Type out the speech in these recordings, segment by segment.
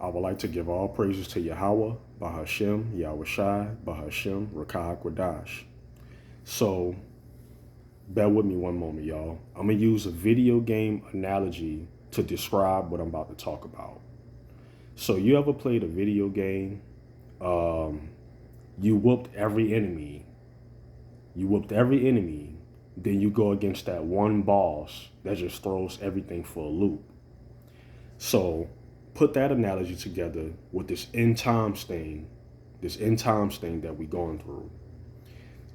I would like to give all praises to Yahweh, Bahashem, Yahweh Shai, Bahashem, Rakah Kwadash. So, bear with me one moment, y'all. I'm going to use a video game analogy to describe what I'm about to talk about. So, you ever played a video game? You whooped every enemy. Then you go against that one boss that just throws everything for a loop. So, put that analogy together with this end times thing that we're going through.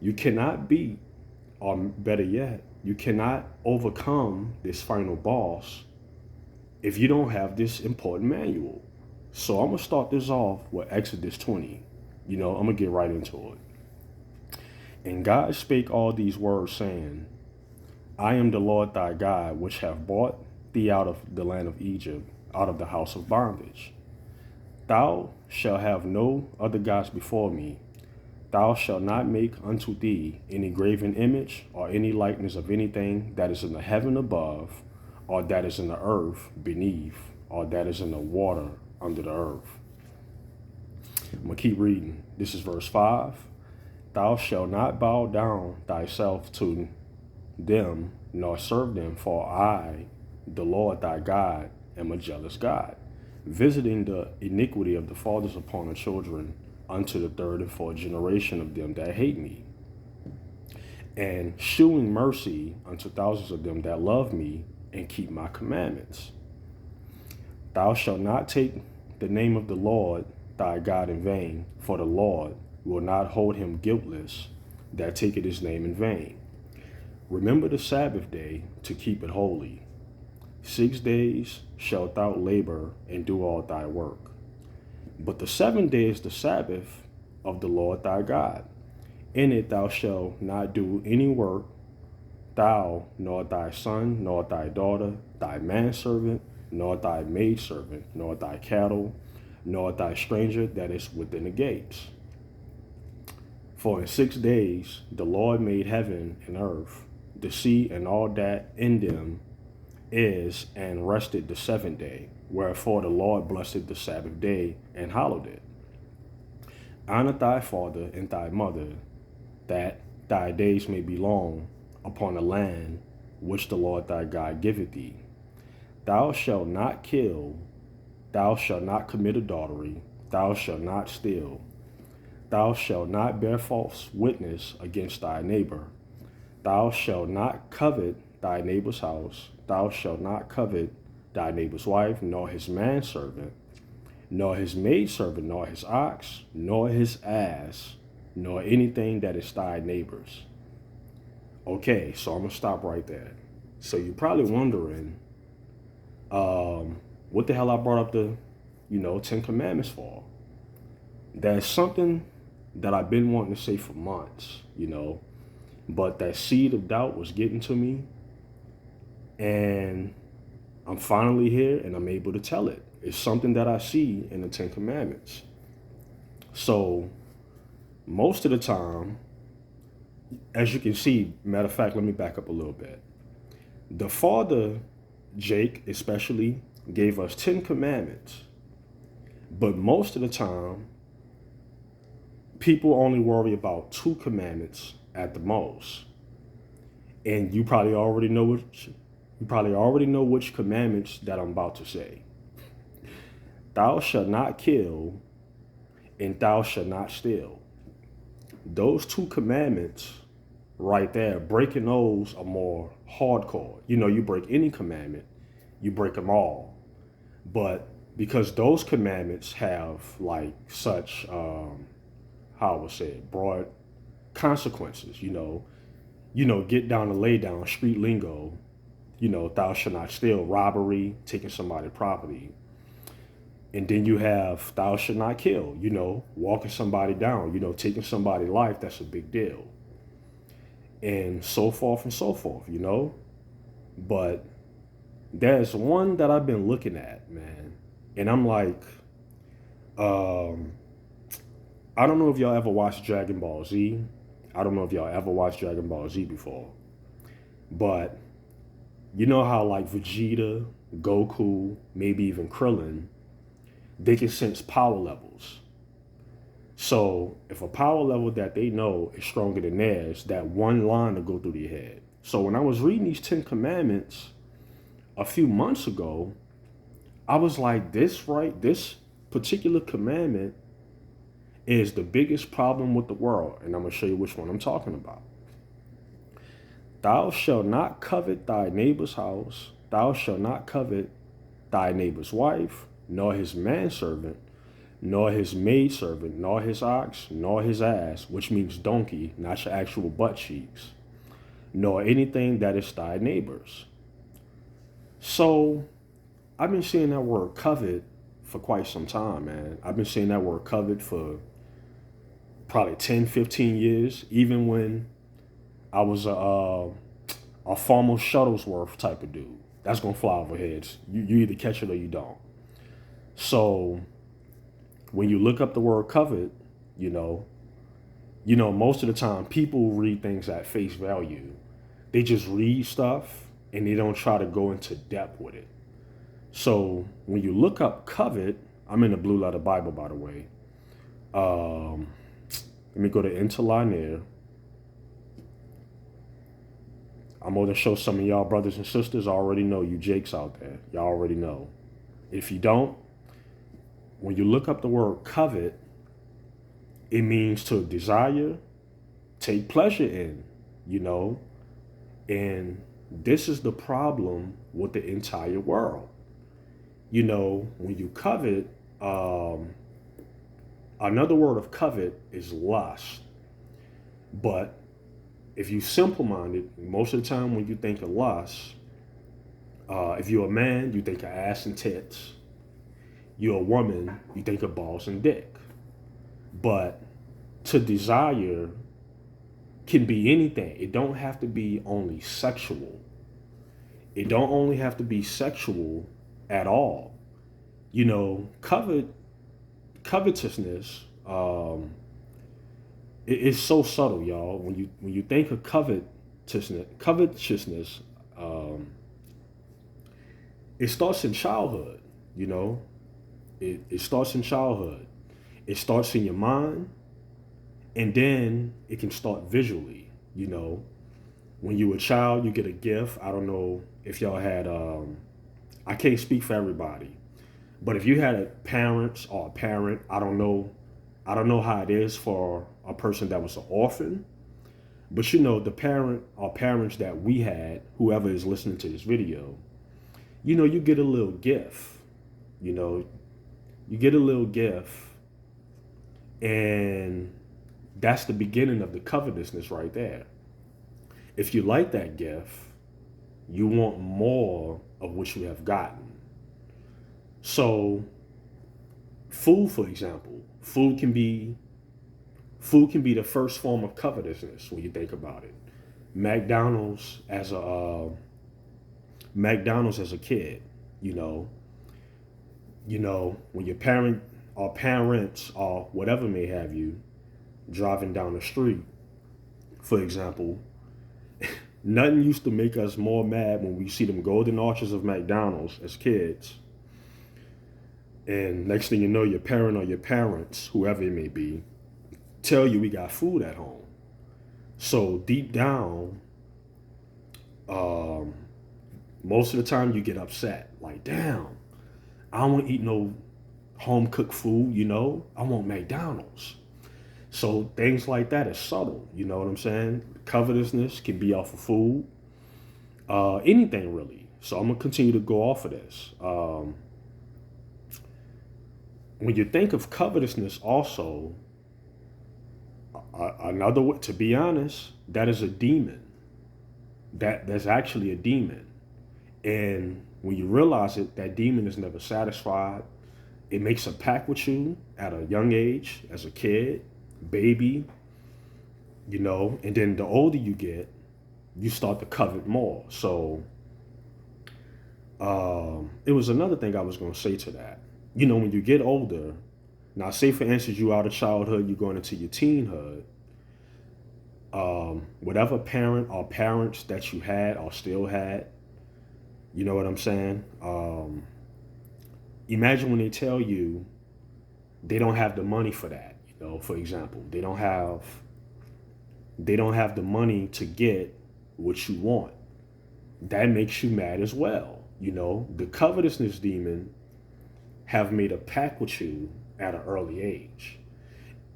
You cannot beat, or better yet, you cannot overcome this final boss if you don't have this important manual. So I'm going to start this off with Exodus 20. I'm going to get right into it. And God spake all these words, saying, I am the Lord thy God, which have brought thee out of the land of Egypt, out of the house of bondage. Thou shalt have no other gods before me. Thou shalt not make unto thee any graven image or any likeness of anything that is in the heaven above, or that is in the earth beneath, or that is in the water under the earth. I'm going to keep reading. This is verse 5. Thou shalt not bow down thyself to them, nor serve them, for I, the Lord thy God, am a jealous God, visiting the iniquity of the fathers upon the children unto the third and fourth generation of them that hate me, and shewing mercy unto thousands of them that love me and keep my commandments. Thou shalt not take the name of the Lord thy God in vain, for the Lord will not hold him guiltless that taketh his name in vain. Remember the Sabbath day to keep it holy. 6 days shalt thou labor and do all thy work. But the 7th day is the Sabbath of the Lord thy God. In it thou shalt not do any work, thou, nor thy son, nor thy daughter, thy manservant, nor thy maidservant, nor thy cattle, nor thy stranger that is within the gates. For in 6 days the Lord made heaven and earth, the sea and all that in them is, and rested the 7th day. Wherefore the Lord blessed the Sabbath day and hallowed it. Honor thy father and thy mother, that thy days may be long upon the land which the Lord thy God giveth thee. Thou shalt not kill, thou shalt not commit adultery, thou shalt not steal, thou shalt not bear false witness against thy neighbor, thou shalt not covet thy neighbor's house, thou shalt not covet thy neighbor's wife, nor his manservant, nor his maidservant, nor his ox, nor his ass, nor anything that is thy neighbor's. Okay, so I'm going to stop right there. So you're probably wondering, what the hell I brought up the, 10 Commandments for? That's something that I've been wanting to say for months, but that seed of doubt was getting to me, and I'm finally here and I'm able to tell it. It's something that I see in the 10 Commandments. So most of the time, as you can see, matter of fact, let me back up a little bit. The Father, Jake especially, gave us 10 commandments. But most of the time, people only worry about 2 commandments at the most. And you probably already know which commandments that I'm about to say. Thou shalt not kill, and thou shalt not steal. Those 2 commandments right there, breaking those are more hardcore. You break any commandment, you break them all. But because those commandments have like such, how I would say it, broad consequences, get down and lay down, street lingo, thou shalt not steal, robbery, taking somebody's property. And then you have thou shalt not kill, walking somebody down, taking somebody's life, that's a big deal. And so forth and so forth, But there's one that I've been looking at, man. And I'm like, I don't know if y'all ever watched Dragon Ball Z. I don't know if y'all ever watched Dragon Ball Z before. But you know how like Vegeta, Goku, maybe even Krillin, They can sense power levels. So if a power level that they know is stronger than theirs, that one line will go through their head. So when I was reading these 10 commandments a few months ago, I was like, this particular commandment is the biggest problem with the world. And I'm going to show you which one I'm talking about. Thou shalt not covet thy neighbor's house. Thou shalt not covet thy neighbor's wife, nor his manservant, nor his maidservant, nor his ox, nor his ass, which means donkey, not your actual butt cheeks, nor anything that is thy neighbor's. So I've been seeing that word covet for quite some time, man. I've been seeing that word covet for probably 10, 15 years, even when I was a formal Shuttlesworth type of dude. That's going to fly over heads. You either catch it or you don't. So when you look up the word covet, you know, most of the time people read things at face value. They just read stuff and they don't try to go into depth with it. So when you look up covet, I'm in the Blue Letter Bible, by the way. Let me go to Interlinear. I'm going to show some of y'all brothers and sisters. I already know you Jakes out there. Y'all already know. If you don't, when you look up the word covet, it means to desire, take pleasure in, and this is the problem with the entire world. When you covet, another word of covet is lust. But if you simple minded, most of the time when you think of lust, if you're a man, you think of ass and tits. You're a woman, you think of balls and dick. But to desire can be anything. It don't have to be only sexual. It don't only have to be sexual at all. Covetousness, it's so subtle, y'all. When you think of covetousness, it starts in childhood. It starts in childhood. It starts in your mind, and then it can start visually. When you're a child, you get a gift. I don't know if y'all had. I can't speak for everybody, but if you had a parents or a parent, I don't know how it is for a person that was an orphan. But the parent or parents that we had, whoever is listening to this video, you get a little gift. You get a little gift, and that's the beginning of the covetousness right there. If you like that gift, you want more of what you have gotten. So, food, for example, food can be the first form of covetousness when you think about it. McDonald's as a kid, when your parents or whatever may have you driving down the street, for example, nothing used to make us more mad when we see them golden arches of McDonald's as kids. And next thing you know, your parent or your parents, whoever it may be, tell you we got food at home. So deep down, most of the time you get upset. Like, damn, I don't want to eat no home cooked food, I want McDonald's. So things like that is subtle, you know what I'm saying? Covetousness can be off of food, anything really. So I'm gonna continue to go off of this. When you think of covetousness also, another way, to be honest, that is a demon. That's actually a demon. And when you realize it, that demon is never satisfied. It makes a pact with you at a young age, as a kid, baby, and then the older you get, you start to covet more. So it was another thing I was going to say to that. When you get older, now say for instance, you out of childhood, you're going into your teenhood, whatever parent or parents that you had or still had, you know what I'm saying? Imagine when they tell you they don't have the money for that. For example, they don't have the money to get what you want. That makes you mad as well. The covetousness demon have made a pact with you at an early age.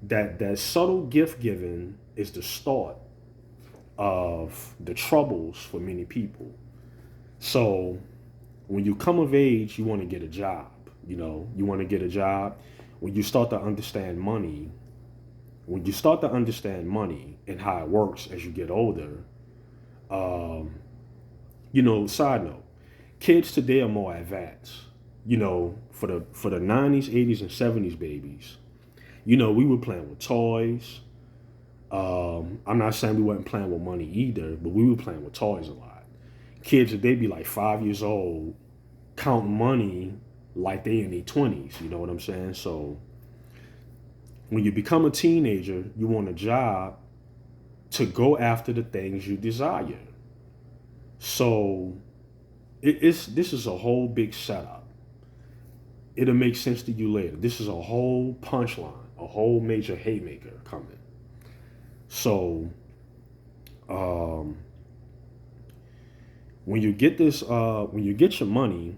That subtle gift giving is the start of the troubles for many people. So when you come of age, you want to get a job. You want to get a job. When you start to understand money, and how it works as you get older, side note, kids today are more advanced. For the 90s, 80s, and 70s babies, we were playing with toys. I'm not saying we wasn't playing with money either, but we were playing with toys a lot. Kids today be like 5 years old, counting money like they in their 20s. You know what I'm saying? So when you become a teenager, you want a job to go after the things you desire. So this is a whole big setup. It'll make sense to you later. This is a whole punchline, a whole major haymaker coming. So when you get this, when you get your money,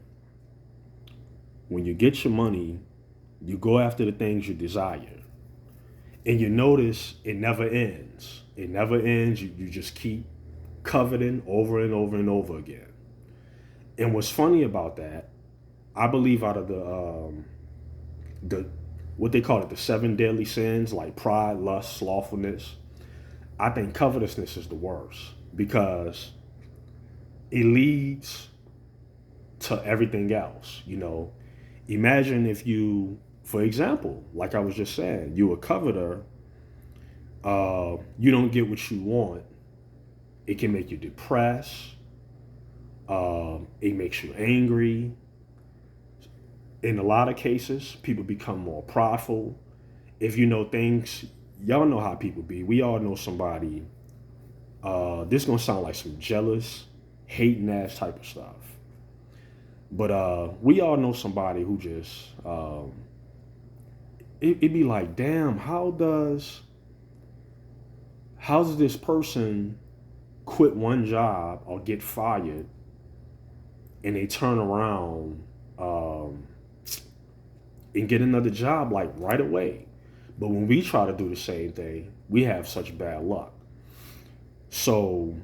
you go after the things you desire. And you notice it never ends. It never ends. You just keep coveting over and over and over again. And what's funny about that, I believe out of the what they call it, the 7 deadly sins, like pride, lust, slothfulness, I think covetousness is the worst because it leads to everything else. Imagine if you, for example, like I was just saying, you a coveter, you don't get what you want. It can make you depressed. It makes you angry. In a lot of cases, people become more prideful. If you know things, y'all know how people be. We all know somebody. This gonna sound like some jealous, hating ass type of stuff. But we all know somebody who just it be like, damn, how does this person quit one job or get fired and they turn around and get another job like right away? But when we try to do the same thing, we have such bad luck. So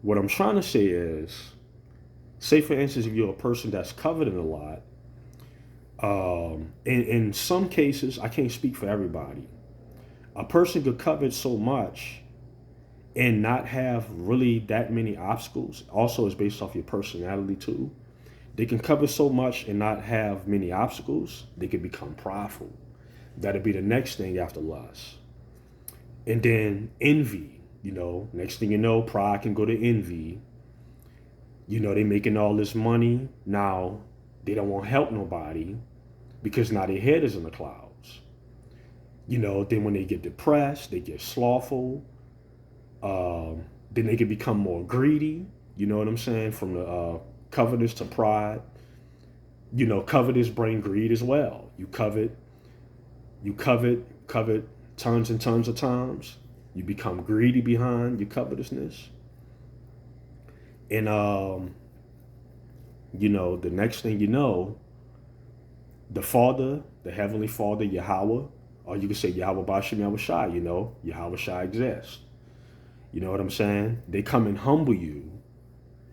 what I'm trying to say is, say for instance, if you're a person that's coveting a lot, in some cases, I can't speak for everybody, a person could covet so much and not have really that many obstacles. Also, it's based off your personality too. They can covet so much and not have many obstacles, they can become prideful. That'll be the next thing after lust. And then envy, next thing you know, pride can go to envy. They making all this money. Now they don't want to help nobody because now their head is in the clouds. Then when they get depressed, they get slothful. Then they can become more greedy. You know what I'm saying? From the covetous to pride. Covetous bring greed as well. You covet tons and tons of times. You become greedy behind your covetousness. And the next thing you know, the Father, the Heavenly Father, Yahweh, or you can say Yahweh Bashem Yahweh Shai, Yahweh Shai exists. You know what I'm saying? They come and humble you.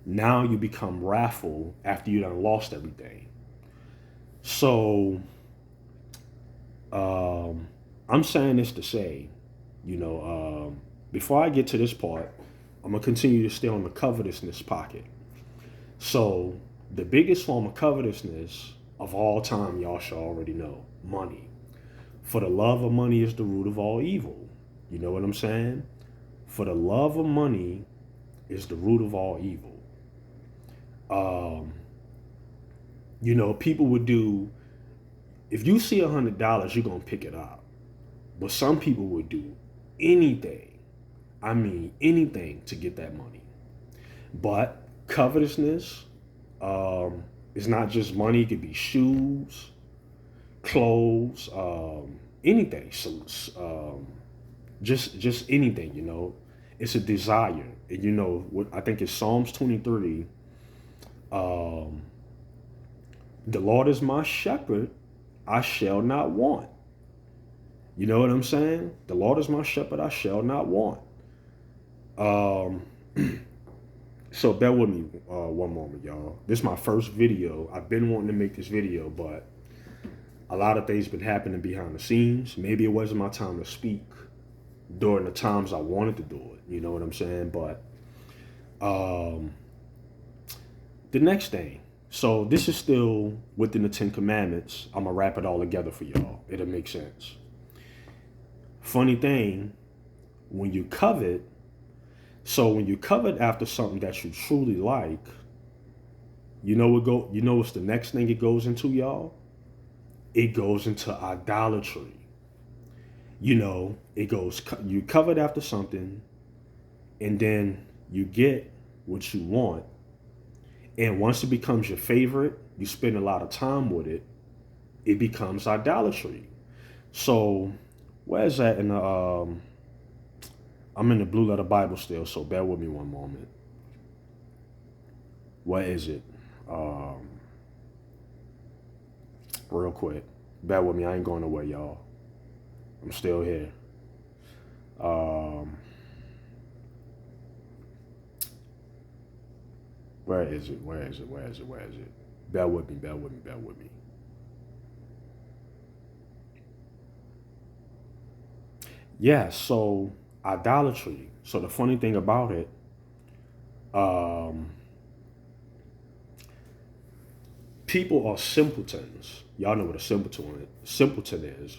Now you become wrathful after you done lost everything. So I'm saying this to say, before I get to this part, I'm going to continue to stay on the covetousness pocket. So the biggest form of covetousness of all time, y'all should already know, money. For the love of money is the root of all evil. You know what I'm saying? For the love of money is the root of all evil. People would do, if you see $100, you're going to pick it up. But some people would do anything, I mean anything, to get that money. But covetousness It's not just money. It could be shoes, clothes, anything. So, just anything. It's a desire. And what I think it's Psalms 23. Um, the Lord is my shepherd; I shall not want. You know what I'm saying? The Lord is my shepherd; I shall not want. Um, so bear with me one moment, y'all. This is my first video. I've been wanting to make this video, but a lot of things been happening behind the scenes. Maybe it wasn't my time to speak during the times I wanted to do it. You know what I'm saying? But um, the next thing. So this is still within the 10 Commandments. I'm gonna wrap it all together for y'all. It'll make sense. Funny thing, when you covet, so when you covet after something that you truly like, what's the next thing it goes into, y'all? It goes into idolatry. It goes, you covet after something, and then you get what you want. And once it becomes your favorite, you spend a lot of time with it, it becomes idolatry. So where is that in the I'm in the Blue Letter Bible still, so bear with me one moment. What is it? Real quick. Bear with me, I ain't going away, y'all. I'm still here. Where is it? Where is it? Where is it? Where is it? Bear with me, bear with me, bear with me. Yeah, so idolatry. So the funny thing about it, people are simpletons. Y'all know what a simpleton is.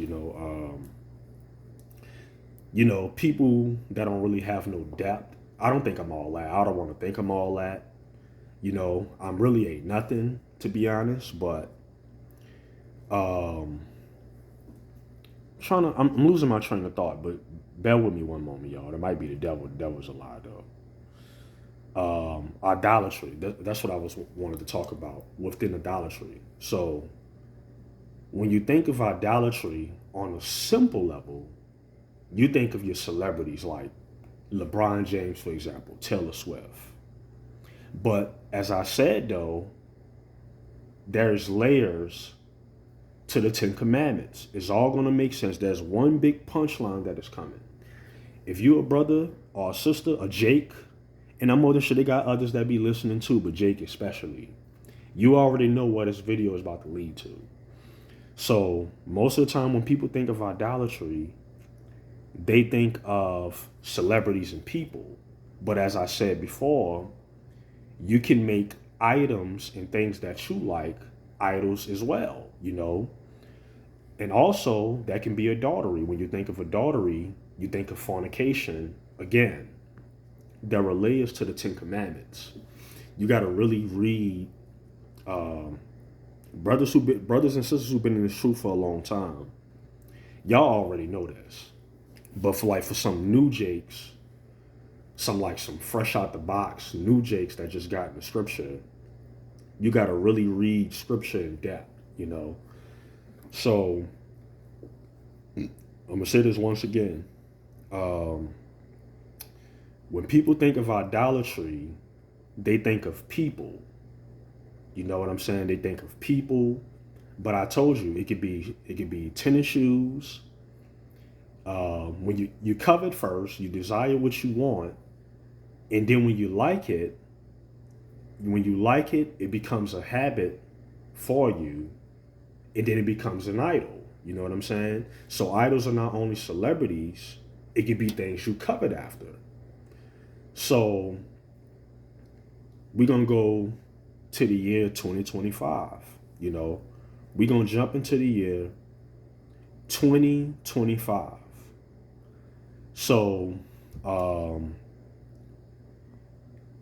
People that don't really have no depth. I don't think I'm all that. I don't want to think I'm all that. I'm really ain't nothing, to be honest. But I'm losing my train of thought. But bear with me one moment, y'all. There might be the devil. The devil's a lie, though. Idolatry. That's what I wanted to talk about within idolatry. So when you think of idolatry on a simple level, you think of your celebrities like LeBron James, for example, Taylor Swift. But as I said, though, there's layers to the 10 Commandments. It's all going to make sense. There's one big punchline that is coming. If you're a brother or a sister, a Jake, and I'm more than sure they got others that be listening too, but Jake especially, you already know what this video is about to lead to. So most of the time when people think of idolatry, they think of celebrities and people. But as I said before, you can make items and things that you like idols as well, And also that can be adultery. When you think of adultery, you think of fornication. Again, there are layers to the 10 Commandments. You got to really read. Brothers and sisters who've been in this truth for a long time, y'all already know this. But for some new Jakes, some fresh out the box new Jakes that just got in the scripture, you got to really read scripture in depth. So I'm gonna say this once again. When people think of idolatry, they think of people. You know what I'm saying? They think of people. But I told you it could be tennis shoes. When you covet first, you desire what you want, and then when you like it, it becomes a habit for you, and then it becomes an idol. You know what I'm saying? So idols are not only celebrities; it could be things you covet after. So we're gonna go to the year 2025. We're gonna jump into the year 2025. So,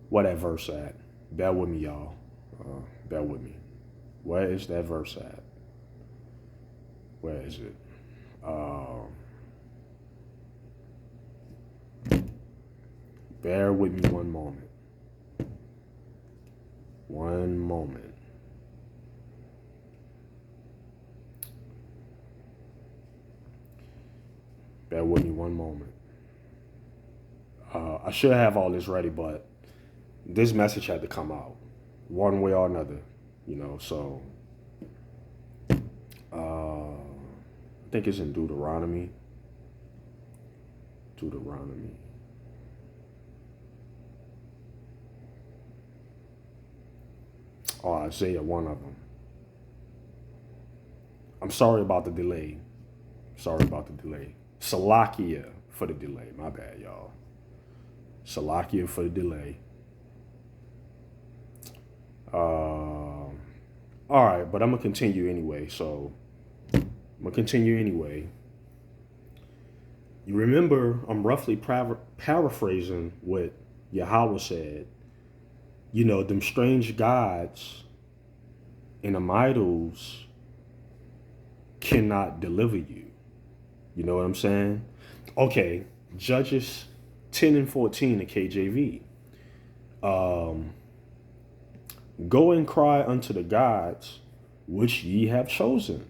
where that verse at? Bear with me, y'all. Bear with me. Where is that verse at? Where is it? Bear with me one moment. One moment. Bear with me one moment. I should have all this ready, but this message had to come out one way or another, so I think it's in Deuteronomy. Or Isaiah, one of them. I'm sorry about the delay. Salakia for the delay. My bad, y'all. Salakia for the delay. All right, but I'm going to continue anyway. You remember, I'm roughly paraphrasing what Yahweh said. Them strange gods and them idols cannot deliver you. You know what I'm saying? Okay, Judges 10 and 14, the KJV. Go and cry unto the gods which ye have chosen.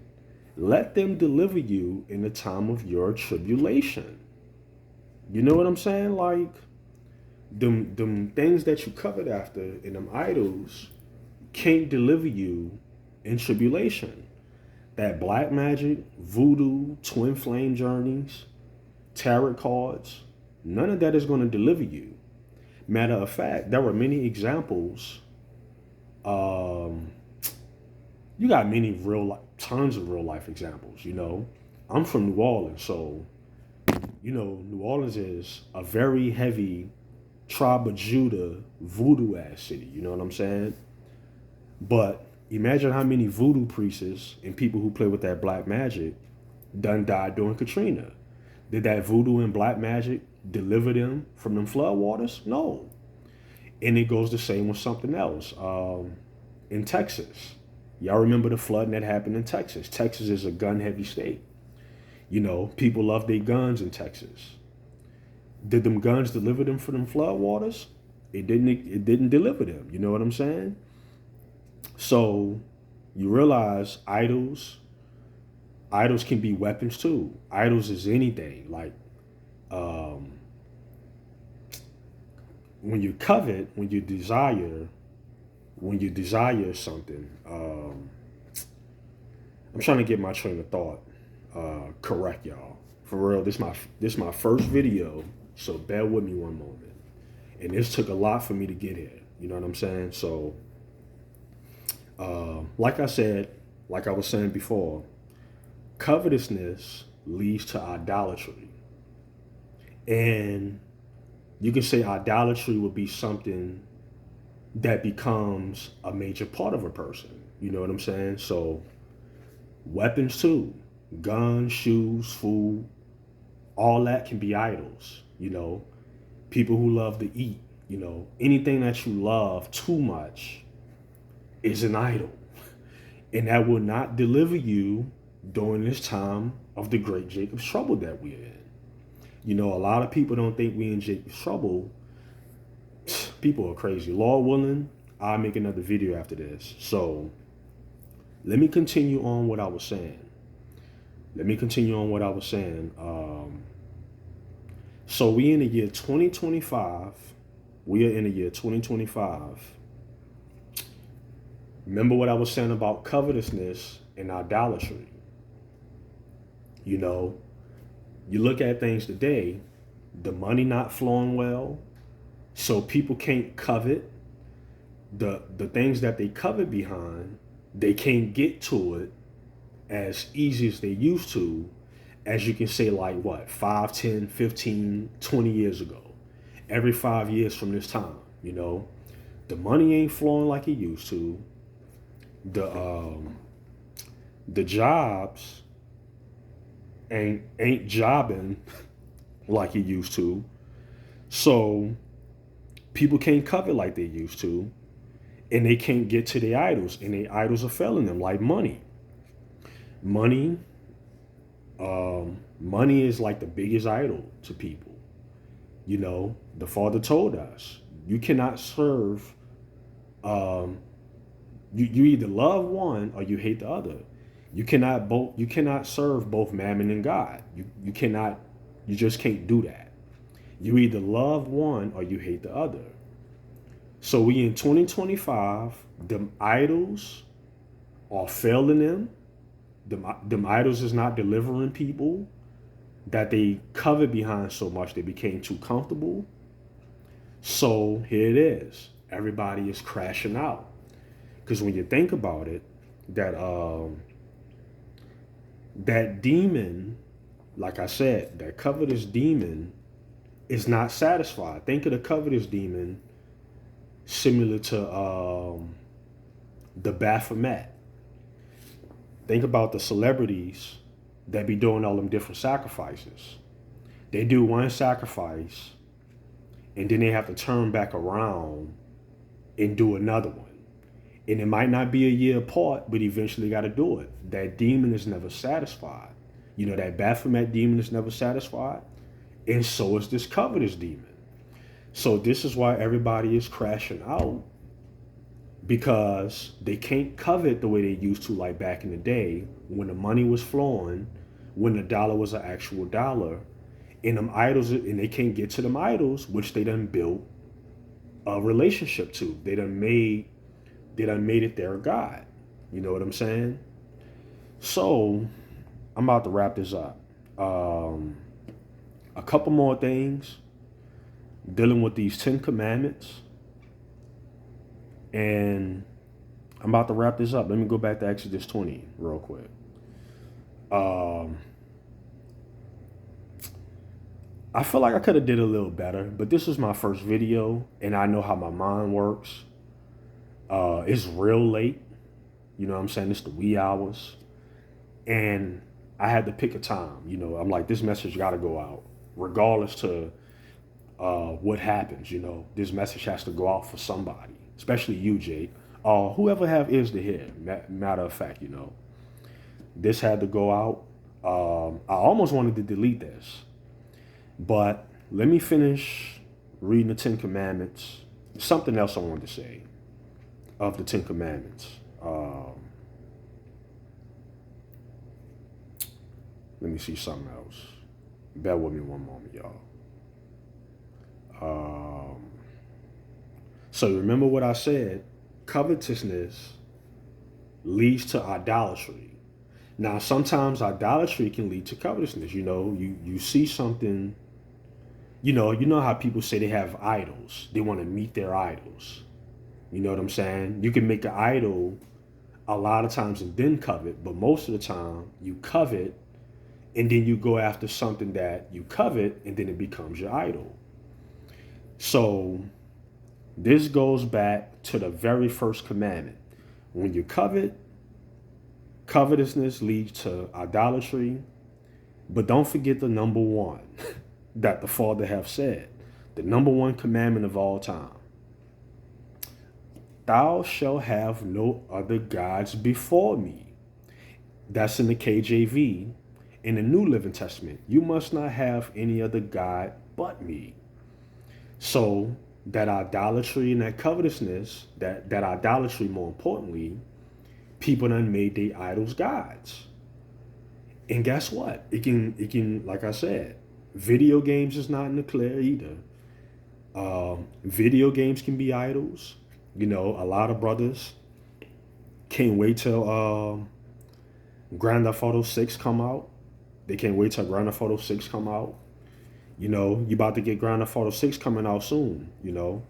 Let them deliver you in the time of your tribulation. You know what I'm saying? Like, them things that you covered after and them idols can't deliver you in tribulation. That black magic, voodoo, twin flame journeys, tarot cards, none of that is going to deliver you. Matter of fact, there were many examples. You got many tons of real life examples. I'm from New Orleans, so New Orleans is a very heavy tribe of Judah voodoo ass city. You know what I'm saying? But imagine how many voodoo priests and people who play with that black magic done died during Katrina. Did that voodoo and black magic deliver them from them flood waters? No. And it goes the same with something else. In Texas, y'all remember the flooding that happened in Texas? Texas is a gun-heavy state. People love their guns in Texas. Did them guns deliver them from them flood waters? It didn't deliver them. You know what I'm saying? So you realize idols can be weapons too. Idols is anything. Like when you covet, when you desire something, I'm trying to get my train of thought correct, y'all. For real, this my first video, so bear with me one moment. And this took a lot for me to get here. You know what I'm saying? So, like I was saying before, covetousness leads to idolatry. And you can say idolatry would be something that becomes a major part of a person. You know what I'm saying? So weapons too, guns, shoes, food, all that can be idols. People who love to eat, anything that you love too much is an idol. And that will not deliver you during this time of the great Jacob's trouble that we're in. A lot of people don't think we in Jacob's trouble. People are crazy. Lord willing, I'll make another video after this. So let me continue on what I was saying. So we in the year 2025. Remember what I was saying about covetousness and idolatry. You look at things today, the money not flowing well, so people can't covet the things that they covet behind. They can't get to it as easy as they used to, as you can say, like 5, 10, 15, 20 years ago. Every 5 years from this time, the money ain't flowing like it used to. The jobs ain't jobbing like it used to. So people can't covet like they used to, and they can't get to their idols, and their idols are failing them, like money. Money is like the biggest idol to people. The Father told us, you cannot serve, you either love one or you hate the other. You cannot serve both Mammon and God. You cannot You just can't do that. You either love one or you hate the other. So we in 2025, them idols are failing them. Them idols is not delivering people that they covered behind so much they became too comfortable. So here it is. Everybody is crashing out. Because when you think about it, that demon, like I said, that covetous demon is not satisfied. Think of the covetous demon similar to the Baphomet. Think about the celebrities that be doing all them different sacrifices. They do one sacrifice and then they have to turn back around and do another one. And it might not be a year apart, but eventually got to do it. That demon is never satisfied. You know, that Baphomet demon is never satisfied. And so is this covetous demon. So this is why everybody is crashing out, because they can't covet the way they used to, like back in the day when the money was flowing, when the dollar was an actual dollar, and them idols, and they can't get to them idols, which they done built a relationship to. They done made it their God. You know what I'm saying? So I'm about to wrap this up. A couple more things dealing with these 10 commandments. And I'm about to wrap this up. Let me go back to Exodus 20 real quick. I feel like I could have did a little better, but this was my first video and I know how my mind works. It's real late. You know what I'm saying? It's the wee hours. And I had to pick a time. You know, I'm like, this message got to go out regardless to what happens. You know, this message has to go out for somebody, especially you, Jake. Whoever have ears to hear. Matter of fact, you know, this had to go out. I almost wanted to delete this, but let me finish reading the 10 Commandments. Something else I wanted to say of the 10 Commandments. Let me see something else. Bear with me one moment, y'all. So remember what I said, covetousness leads to idolatry. Now, sometimes idolatry can lead to covetousness. You know, you see something, you know how people say they have idols. They want to meet their idols. You know what I'm saying? You can make an idol a lot of times and then covet, but most of the time you covet and then you go after something that you covet and then it becomes your idol. So this goes back to the very first commandment. When you covet, covetousness leads to idolatry. But don't forget the number one that the Father have said. The number one commandment of all time. Thou shalt have no other gods before me. That's in the KJV. In the New Living Testament, you must not have any other God but me. So that idolatry and that covetousness, that idolatry more importantly, people done made their idols gods. And guess what? It can, like I said, video games is not in the clear either. Video games can be idols. You know, a lot of brothers can't wait till Grand Theft Auto 6 come out. They can't wait till Grand Theft Auto 6 come out. You know, you about to get Grand Theft Auto 6 coming out soon, you know.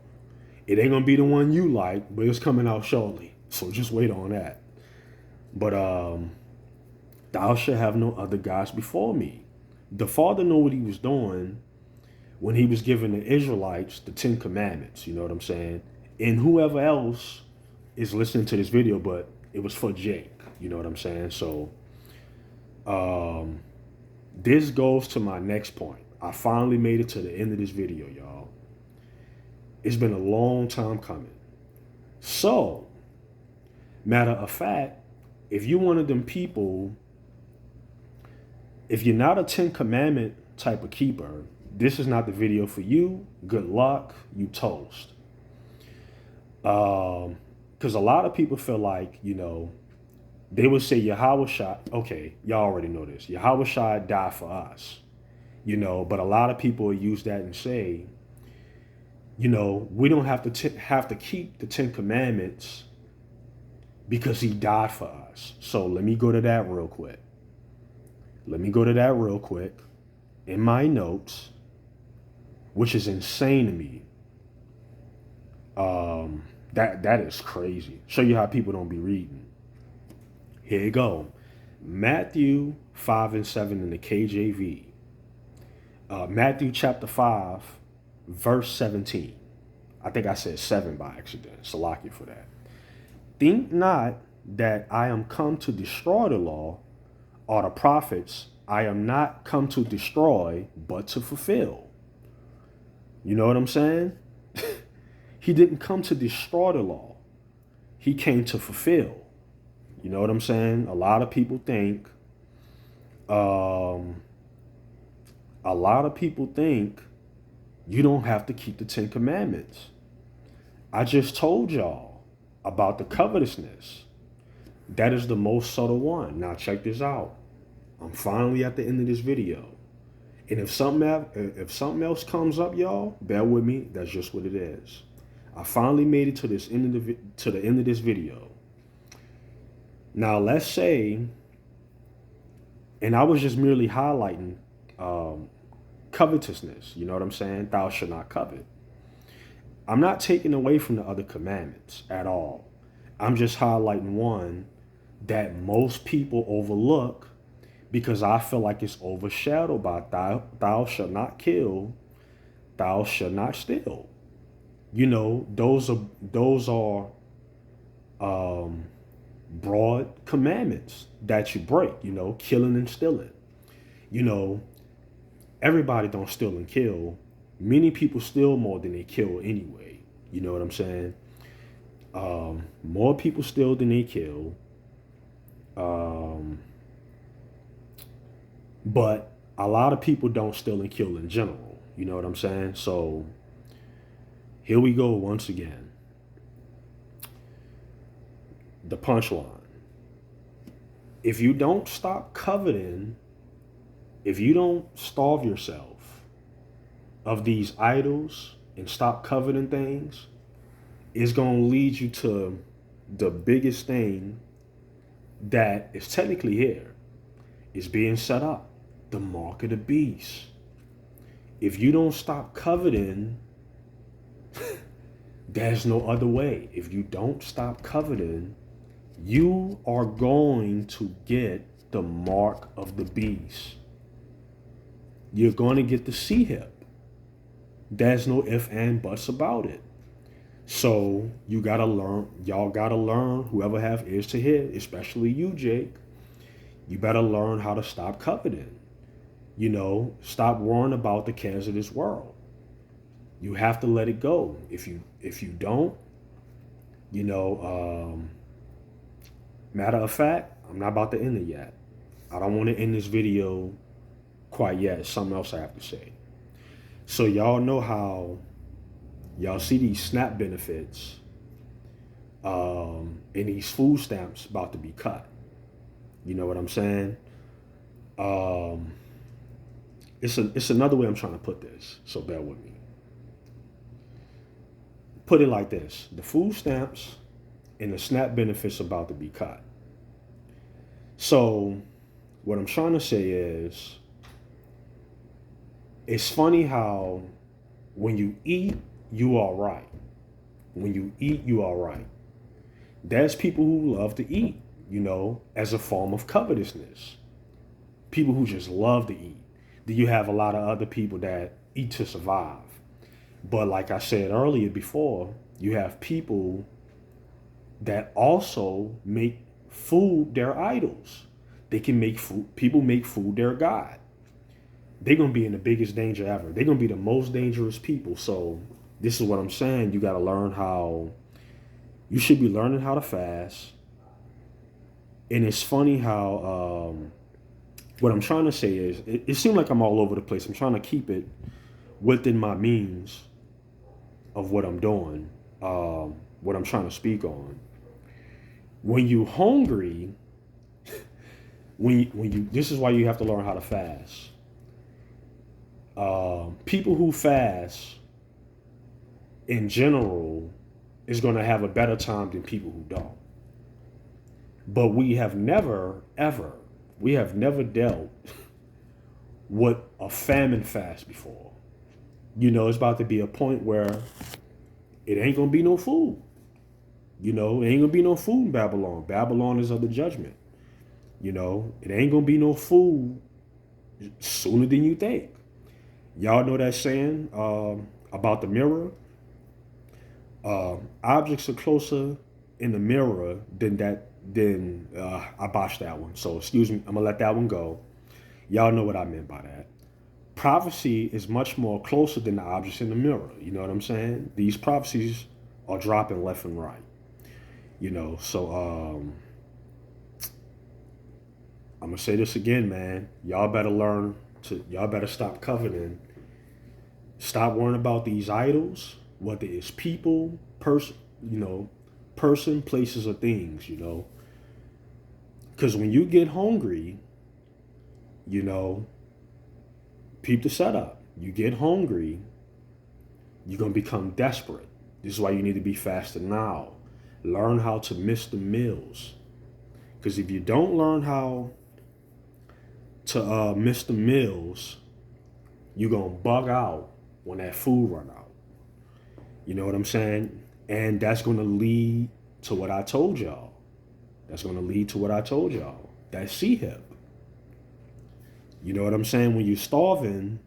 It ain't gonna be the one you like, but it's coming out shortly. So just wait on that. But thou shalt have no other gods before me. The Father knew what he was doing when he was giving the Israelites the 10 Commandments, you know what I'm saying? And whoever else is listening to this video, but it was for Jake, you know what I'm saying? So this goes to my next point. I finally made it to the end of this video, y'all. It's been a long time coming. So, matter of fact, if you one of them people, if you're not a 10 Commandment type of keeper, this is not the video for you. Good luck, you toast. Because a lot of people feel like, you know, they would say Yahweh Shai, okay, y'all already know this. Yahweh Shai died for us. But a lot of people use that and say, we don't have to keep the 10 Commandments because he died for us. So let me go to that real quick. In my notes, which is insane to me. That is crazy. Show you how people don't be reading. Here you go. Matthew 5 and 7 in the KJV. Matthew chapter 5, verse 17. I think I said 7 by accident. Salakia for that. Think not that I am come to destroy the law or the prophets. I am not come to destroy, but to fulfill. You know what I'm saying? He didn't come to destroy the law. He came to fulfill. You know what I'm saying? A lot of people think you don't have to keep the 10 Commandments. I just told y'all about the covetousness. That is the most subtle one. Now check this out. I'm finally at the end of this video. And if something else comes up, y'all, bear with me. That's just what it is. I finally made it to the end of this video. Now let's say, and I was just merely highlighting covetousness. You know what I'm saying? Thou shalt not covet. I'm not taking away from the other commandments at all. I'm just highlighting one that most people overlook because I feel like it's overshadowed by thou shalt not kill, thou shalt not steal. Those are broad commandments that you break, killing and stealing. Everybody don't steal and kill. Many people steal more than they kill anyway. You know what I'm saying? More people steal than they kill. But a lot of people don't steal and kill in general. You know what I'm saying? So here we go once again. The punchline. If you don't stop coveting, if you don't starve yourself of these idols and stop coveting things, it's going to lead you to the biggest thing that is technically here. It's being set up. The mark of the beast. If you don't stop coveting, there's no other way. If you don't stop coveting, you are going to get the mark of the beast. You're going to get the C-hip. There's no if and buts about it. So you got to learn, y'all got to learn, whoever have ears to hear, especially you, Jake, you better learn how to stop coveting. Stop worrying about the cares of this world. You have to let it go. If you don't, matter of fact, I'm not about to end it yet. I don't want to end this video quite yet. It's something else I have to say. So y'all know how y'all see these SNAP benefits and these food stamps about to be cut. You know what I'm saying? It's another way I'm trying to put this, so bear with me. Put it like this. The food stamps and the SNAP benefits about to be cut. So what I'm trying to say is, it's funny how when you eat, you all right. When you eat, you all right. There's people who love to eat, as a form of covetousness. People who just love to eat. Then you have a lot of other people that eat to survive. But like I said earlier before, you have people that also make food their idols. They can make food. People make food their God. They're going to be in the biggest danger ever. They're going to be the most dangerous people. So this is what I'm saying. You got to learn how, you should be learning how to fast. And it's funny how, what I'm trying to say is, it seems like I'm all over the place. I'm trying to keep it within my means of what I'm doing, what I'm trying to speak on. When you hungry, when you this is why you have to learn how to fast. People who fast in general is going to have a better time than people who don't. But we have never, ever, we have never dealt with a famine fast before. You know, it's about to be a point where it ain't going to be no food. You know, it ain't going to be no food in Babylon. Babylon is of the judgment. You know, it ain't going to be no food sooner than you think. Y'all know that saying about the mirror? Objects are closer in the mirror than I botched that one. So excuse me, I'm gonna let that one go. Y'all know what I meant by that. Prophecy is much more closer than the objects in the mirror. You know what I'm saying? These prophecies are dropping left and right. You know, so I'm gonna say this again, man. Y'all better stop coveting. Stop worrying about these idols, whether it's people, person, places, or things, you know. Because when you get hungry, you know, peep the setup. You get hungry, you're going to become desperate. This is why you need to be fasting now. Learn how to miss the meals. Because if you don't learn how to miss the meals, you're going to bug out when that food run out. You know what I'm saying? And that's going to lead to what I told y'all. That C-hip. You know what I'm saying? When you're starving,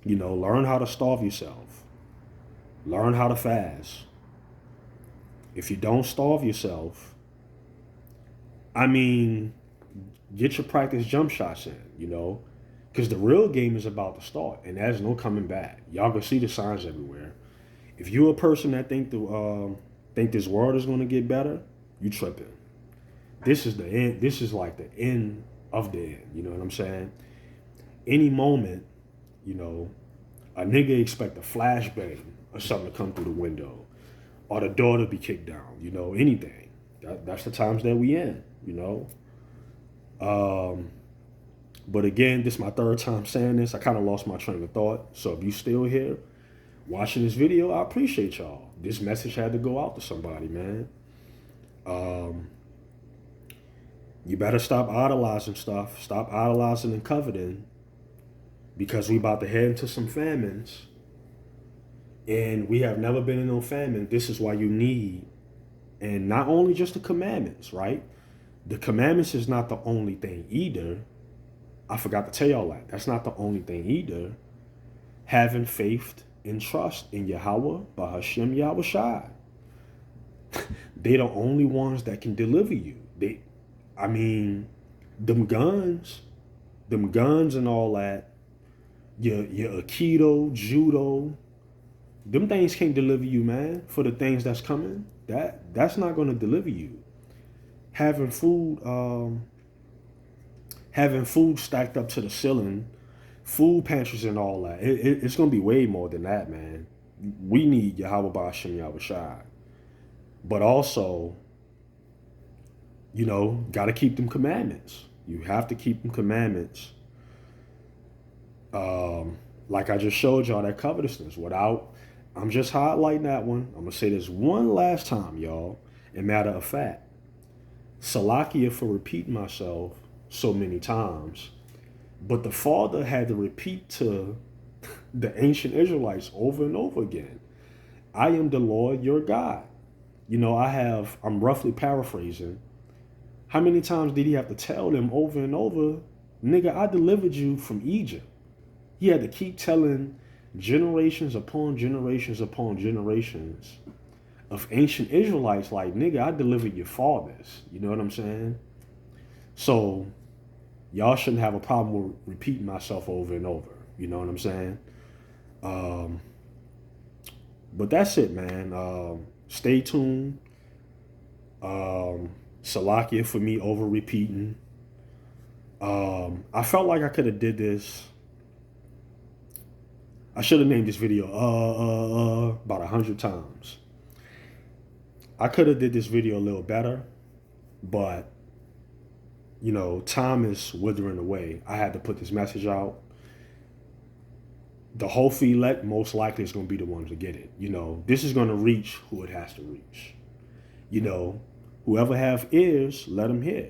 you know, learn how to starve yourself. Learn how to fast. If you don't starve yourself, I mean, get your practice jump shots in, you know, because the real game is about to start, and there's no coming back. Y'all can see the signs everywhere. If you're a person that think this world is going to get better, you tripping. This is the end. This is like the end of the end. You know what I'm saying? Any moment, you know, a nigga expect a flashbang or something to come through the window, or the door to be kicked down. You know, anything. That's the times that we in. You know. But again, this is my third time saying this. I kind of lost my train of thought. So if you still here watching this video, I appreciate y'all. This message had to go out to somebody, man. You better stop idolizing stuff. Stop idolizing and coveting, because we about to head into some famines. And we have never been in no famine. This is why you need, and not only just the commandments, right? The commandments is not the only thing either. I forgot to tell y'all that. That's not the only thing either. Having faith and trust in Yahweh, Bahashem Yahweh Shai. They the only ones that can deliver you. Them guns and all that, your Aikido, Judo, them things can't deliver you, man, for the things that's coming. That's not going to deliver you. Having food stacked up to the ceiling, food pantries and all that, it's going to be way more than that, man. We need Yahweh Ba'ashem Yahweh Shai. But also, you know, got to keep them commandments. You have to keep them commandments. Like I just showed y'all, that covetousness. I'm just highlighting that one. I'm going to say this one last time, y'all. And matter of fact, Salakia for repeating myself so many times. But the Father had to repeat to the ancient Israelites over and over again. I am the Lord your God. You know, I'm roughly paraphrasing. How many times did he have to tell them over and over, nigga, I delivered you from Egypt? He had to keep telling generations upon generations upon generations of ancient Israelites, like, nigga, I delivered your fathers. You know what I'm saying? So y'all shouldn't have a problem with repeating myself over and over. You know what I'm saying? But that's it, man. Stay tuned. Salakia for me over repeating. I felt like I could have did this. I should have named this video about 100 times. I could have did this video a little better, but you know, time is withering away. I had to put this message out. the hopeful elect most likely is going to be the ones to get it. This is going to reach who it has to reach. Whoever have ears, let them hear.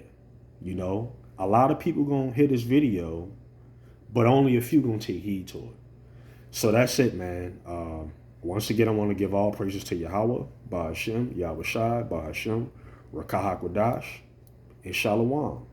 A lot of people going to hear this video, but only a few going to take heed to it. So that's it, man. Once again, I want to give all praises to Yahweh, Ba'ashem, Yahweh Shai, Ba'ashem, Rakah HaKodash, and Shalom.